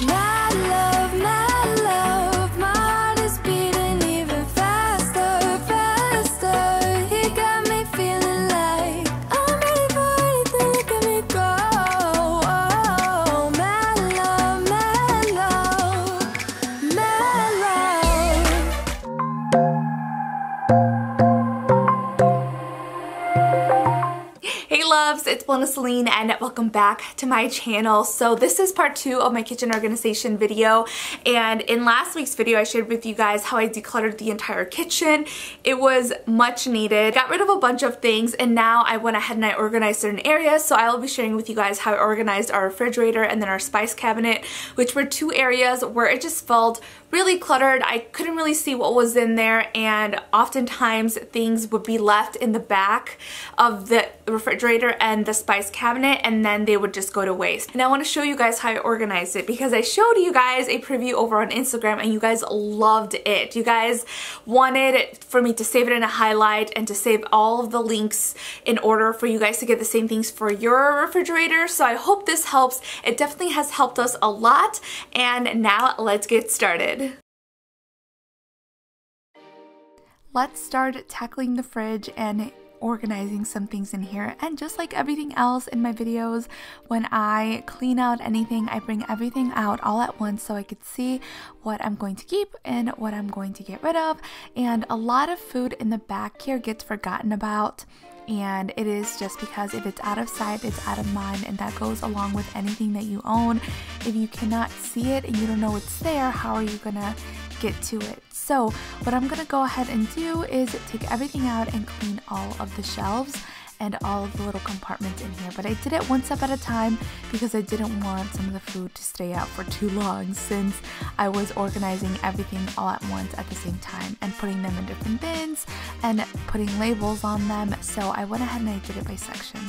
my love, my heart is beating even faster, faster. He got me feeling like I'm ready for anything, look at me go. Oh, my love, my love, my love. Hey loves, it's Belinda, Selene, and welcome back to my channel. So this is part 2 of my kitchen organization video, and in last week's video I shared with you guys how I decluttered the entire kitchen. It was much needed. Got rid of a bunch of things, and now I went ahead and I organized certain areas. So I'll be sharing with you guys how I organized our refrigerator and then our spice cabinet, which were 2 areas where it just felt really cluttered. I couldn't really see what was in there, and oftentimes things would be left in the back of the refrigerator and the spice cabinet, and then they would just go to waste. And I want to show you guys how I organized it, because I showed you guys a preview over on Instagram and you guys loved it. You guys wanted for me to save it in a highlight and to save all of the links in order for you guys to get the same things for your refrigerator. So I hope this helps. It definitely has helped us a lot, and now let's get started. Let's start tackling the fridge and organizing some things in here. And just like everything else in my videos, when I clean out anything, I bring everything out all at once so I could see what I'm going to keep and what I'm going to get rid of. And a lot of food in the back here gets forgotten about, and it is just because if it's out of sight, it's out of mind, and that goes along with anything that you own. If you cannot see it and you don't know it's there, how are you gonna get to it? So what I'm gonna go ahead and do is take everything out and clean all of the shelves and all of the little compartments in here. But I did it one step at a time because I didn't want some of the food to stay out for too long, since I was organizing everything all at once at the same time and putting them in different bins and putting labels on them. So I went ahead and I did it by section.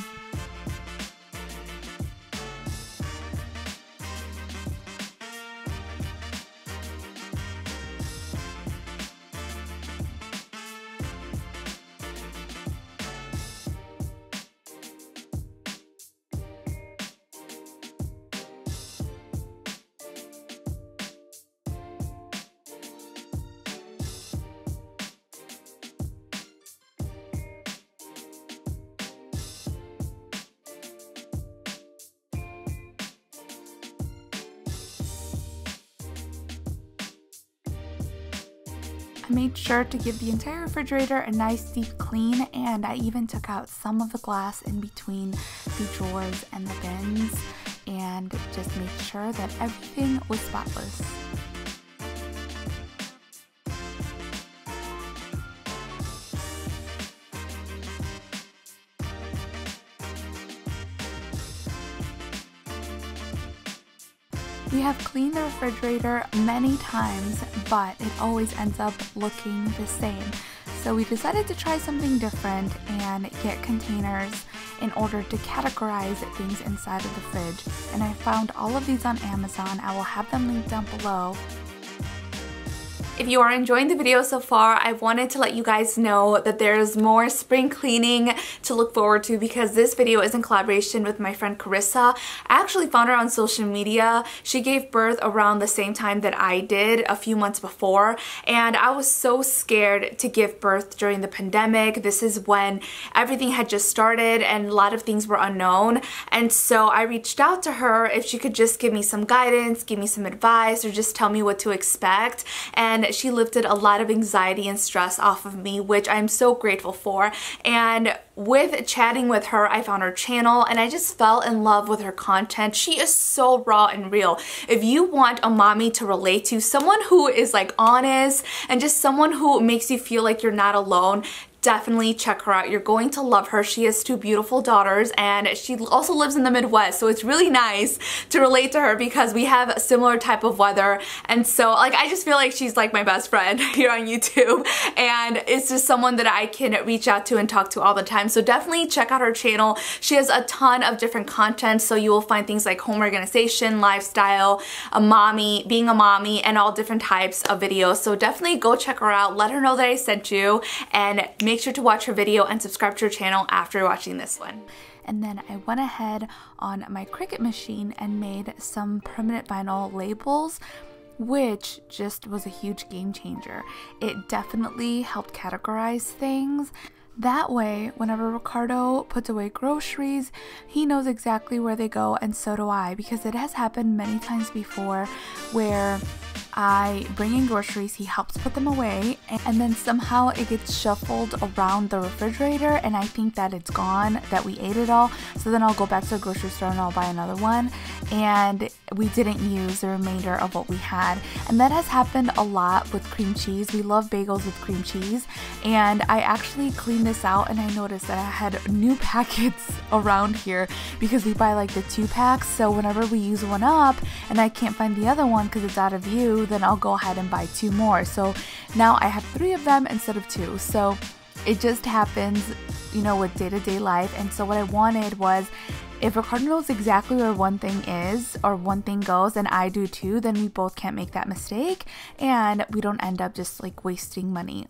I made sure to give the entire refrigerator a nice deep clean, and I even took out some of the glass in between the drawers and the bins and just made sure that everything was spotless. We have cleaned the refrigerator many times, but it always ends up looking the same. So we decided to try something different and get containers in order to categorize things inside of the fridge. And I found all of these on Amazon. I will have them linked down below. If you are enjoying the video so far, I wanted to let you guys know that there's more spring cleaning to look forward to, because this video is in collaboration with my friend Carissa. I actually found her on social media. She gave birth around the same time that I did, a few months before, and I was so scared to give birth during the pandemic. This is when everything had just started and a lot of things were unknown, and so I reached out to her if she could just give me some guidance, give me some advice, or just tell me what to expect. And she lifted a lot of anxiety and stress off of me, which I'm so grateful for. And with chatting with her, I found her channel and I just fell in love with her content. She is so raw and real. If you want a mommy to relate to, someone who is like honest and just someone who makes you feel like you're not alone, definitely check her out. You're going to love her. She has 2 beautiful daughters, and she also lives in the Midwest, so it's really nice to relate to her because we have a similar type of weather. And so like I just feel like she's like my best friend here on YouTube, and it's just someone that I can reach out to and talk to all the time. So definitely check out her channel. She has a ton of different content, so you will find things like home organization, lifestyle, being a mommy, and all different types of videos. So definitely go check her out. Let her know that I sent you, and make sure to watch her video and subscribe to her channel after watching this one. and then I went ahead on my Cricut machine and made some permanent vinyl labels, which just was a huge game changer. It definitely helped categorize things. That way, whenever Ricardo puts away groceries, he knows exactly where they go, and so do I, because it has happened many times before where I bring in groceries, he helps put them away, and then somehow it gets shuffled around the refrigerator and I think that it's gone, that we ate it all. So then I'll go back to the grocery store and I'll buy another one, and we didn't use the remainder of what we had. And that has happened a lot with cream cheese. We love bagels with cream cheese, and I actually cleaned this out and I noticed that I had new packets around here because we buy like the 2-packs. So whenever we use one up and I can't find the other one because it's out of view, then I'll go ahead and buy 2 more. So now I have 3 of them instead of 2. So it just happens, you know, with day-to-day life. And so what I wanted was, if Ricardo knows exactly where one thing is or one thing goes and I do too, then we both can't make that mistake and we don't end up just like wasting money.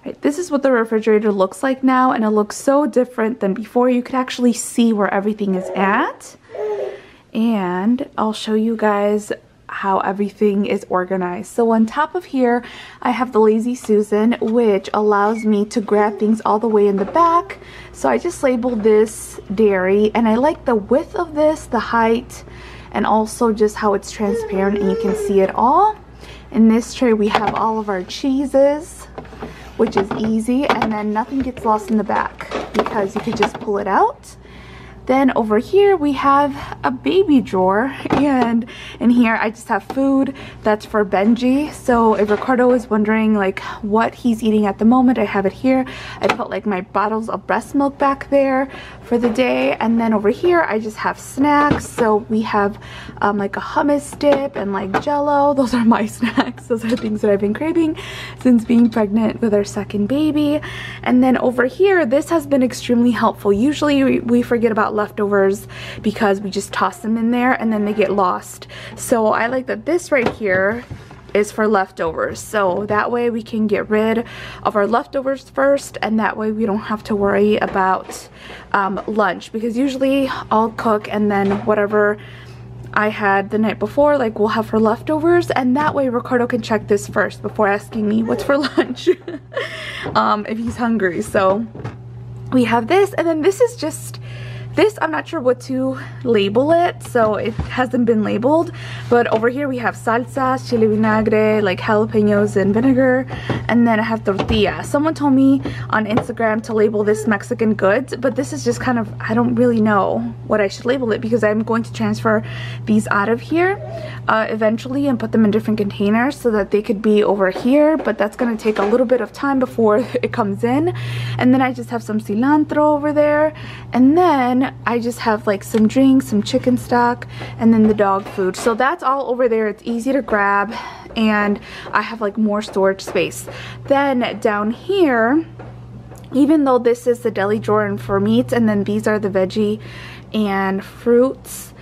Right, this is what the refrigerator looks like now, and it looks so different than before. You could actually see where everything is at, and I'll show you guys how everything is organized. So on top of here I have the Lazy Susan, which allows me to grab things all the way in the back. So I just labeled this dairy, and I like the width of this, the height, and also just how it's transparent and you can see it all. In this tray we have all of our cheeses, which is easy, and then nothing gets lost in the back because you could just pull it out. Then over here we have a baby drawer, and in here I just have food that's for Benji. So if Ricardo is wondering like what he's eating at the moment, I have it here. I put like my bottles of breast milk back there for the day, and then over here I just have snacks. So we have like a hummus dip and like Jello. Those are my snacks. Those are the things that I've been craving since being pregnant with our second baby. And then over here, this has been extremely helpful. Usually we forget about leftovers because we just toss them in there and then they get lost. So I like that this right here is for leftovers, so that way we can get rid of our leftovers first, and that way we don't have to worry about lunch, because usually I'll cook and then whatever I had the night before, like, we'll have for leftovers, and that way Ricardo can check this first before asking me what's for lunch if he's hungry. So we have this, and then this is just this, I'm not sure what to label it, so it hasn't been labeled, but over here we have salsas, chile vinagre, like jalapenos and vinegar, and then I have tortilla. Someone told me on Instagram to label this Mexican goods, but this is just kind of, I don't really know what I should label it because I'm going to transfer these out of here eventually and put them in different containers so that they could be over here, but that's going to take a little bit of time before it comes in. And then I just have some cilantro over there, and then I just have like some drinks, some chicken stock, and then the dog food. So that's all over there. It's easy to grab, and I have like more storage space. Then down here, even though this is the deli drawer and for meats, and then these are the veggie and fruits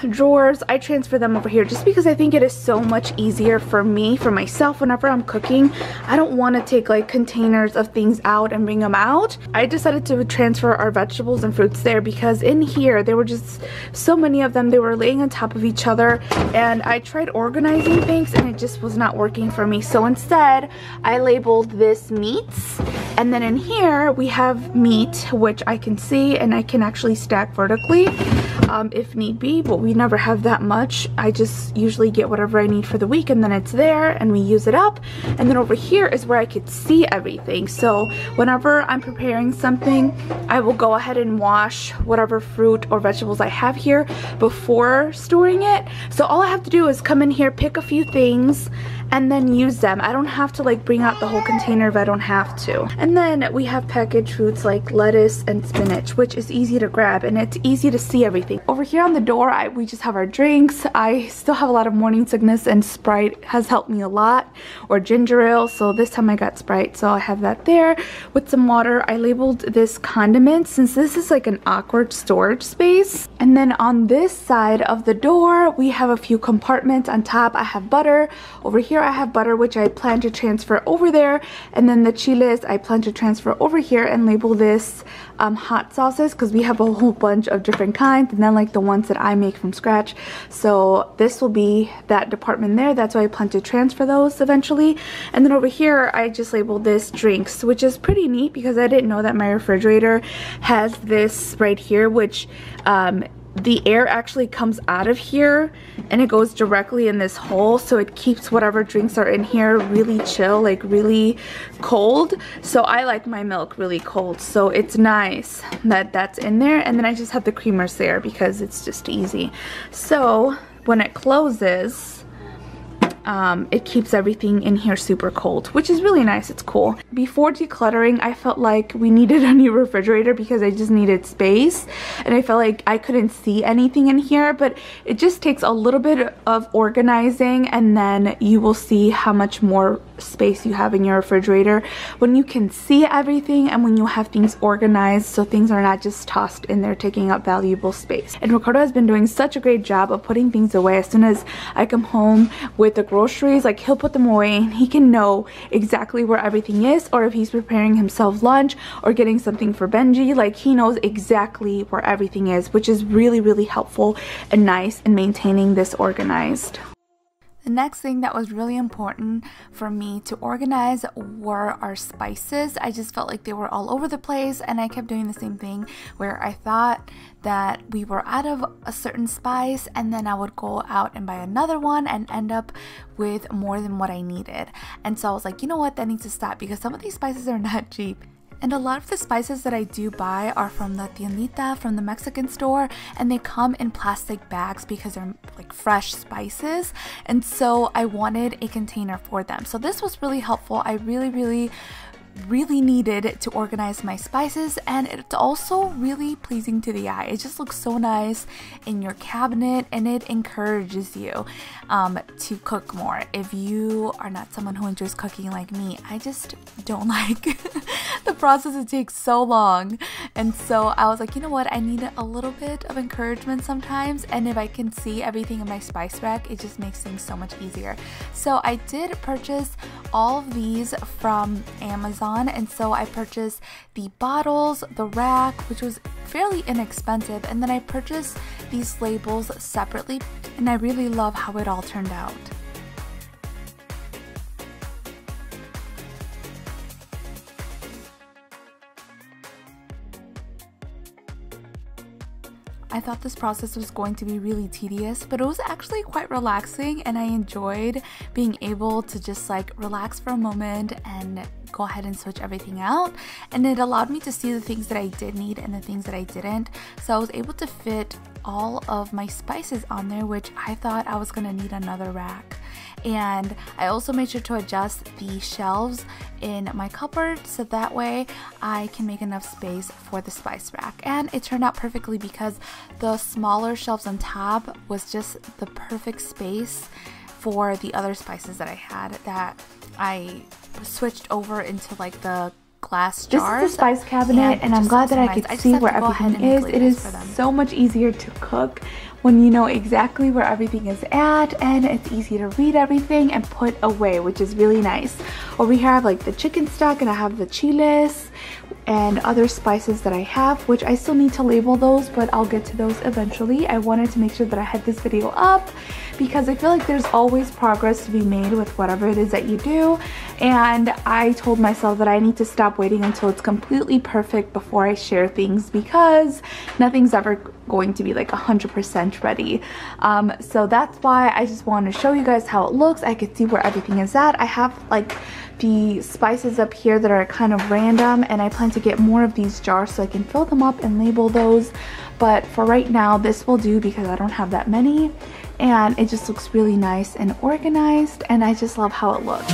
drawers, I transfer them over here just because I think it is so much easier for me, for myself, whenever I'm cooking. I don't want to take like containers of things out and bring them out. I decided to transfer our vegetables and fruits there because in here there were just so many of them. They were laying on top of each other, and I tried organizing things and it just was not working for me. So instead I labeled this meats, and then in here we have meat, which I can see and I can actually stack vertically if need be, but we never have that much. I just usually get whatever I need for the week and then it's there and we use it up. And then over here is where I could see everything. So whenever I'm preparing something, I will go ahead and wash whatever fruit or vegetables I have here before storing it. So all I have to do is come in here, pick a few things, and then use them. I don't have to like bring out the whole container if I don't have to. And then we have packaged foods like lettuce and spinach, which is easy to grab and it's easy to see everything. Over here on the door, we just have our drinks. I still have a lot of morning sickness and Sprite has helped me a lot, or ginger ale. So this time I got Sprite, so I have that there with some water. I labeled this condiments since this is like an awkward storage space. And then on this side of the door, we have a few compartments. On top I have butter. Over here I have butter, which I plan to transfer over there, and then the chiles I plan to transfer over here and label this hot sauces, because we have a whole bunch of different kinds, and then like the ones that I make from scratch. So this will be that department there. That's why I plan to transfer those eventually. And then over here I just labeled this drinks, which is pretty neat because I didn't know that my refrigerator has this right here, which the air actually comes out of here and it goes directly in this hole, so it keeps whatever drinks are in here really chill, like really cold. So I like my milk really cold, so it's nice that that's in there. And then I just have the creamers there because it's just easy. So when it closes, it keeps everything in here super cold, which is really nice. It's cool. Before decluttering, I felt like we needed a new refrigerator because I just needed space, and I felt like I couldn't see anything in here, but it just takes a little bit of organizing, and then you will see how much more space you have in your refrigerator when you can see everything and when you have things organized, so things are not just tossed in there taking up valuable space. And Ricardo has been doing such a great job of putting things away. As soon as I come home with the groceries, like he'll put them away and he can know exactly where everything is, or if he's preparing himself lunch or getting something for Benji, like he knows exactly where everything is, which is really, really helpful and nice in maintaining this organized. The next thing that was really important for me to organize were our spices. I just felt like they were all over the place, and I kept doing the same thing where I thought that we were out of a certain spice, and then I would go out and buy another one and end up with more than what I needed. And so I was like, you know what, that needs to stop, because some of these spices are not cheap. And a lot of the spices that I do buy are from the tiendita, from the Mexican store, and they come in plastic bags because they're like fresh spices, and so I wanted a container for them. So this was really helpful. I really needed to organize my spices, and it's also really pleasing to the eye. It just looks so nice in your cabinet, and it encourages you to cook more. If you are not someone who enjoys cooking like me, I just don't like the process. It takes so long, and so I was like, you know what, I need a little bit of encouragement sometimes, and if I can see everything in my spice rack, it just makes things so much easier. So I did purchase all of these from Amazon. And so I purchased the bottles, the rack, which was fairly inexpensive, and then I purchased these labels separately, and I really love how it all turned out. I thought this process was going to be really tedious, but it was actually quite relaxing, and I enjoyed being able to just like relax for a moment and go ahead and switch everything out. And it allowed me to see the things that I did need and the things that I didn't. So I was able to fit all of my spices on there, which I thought I was gonna need another rack. And I also made sure to adjust the shelves in my cupboard so that way I can make enough space for the spice rack. And it turned out perfectly because the smaller shelves on top was just the perfect space for the other spices that I had that I switched over into like the glass jars. This is the spice cabinet, and I'm glad that I could see where everything is. It is so much easier to cook when you know exactly where everything is at, and it's easy to read everything and put away, which is really nice. Over here I have like the chicken stock, and I have the chiles and other spices that I have, which I still need to label those, but I'll get to those eventually. I wanted to make sure that I had this video up because I feel like there's always progress to be made with whatever it is that you do, and I told myself that I need to stop waiting until it's completely perfect before I share things, because nothing's ever going to be like 100% ready. So that's why I just want to show you guys how it looks. I could see where everything is at. I have like the spices up here that are kind of random, and I plan to get more of these jars so I can fill them up and label those, but for right now this will do because I don't have that many, and it just looks really nice and organized, and I just love how it looks.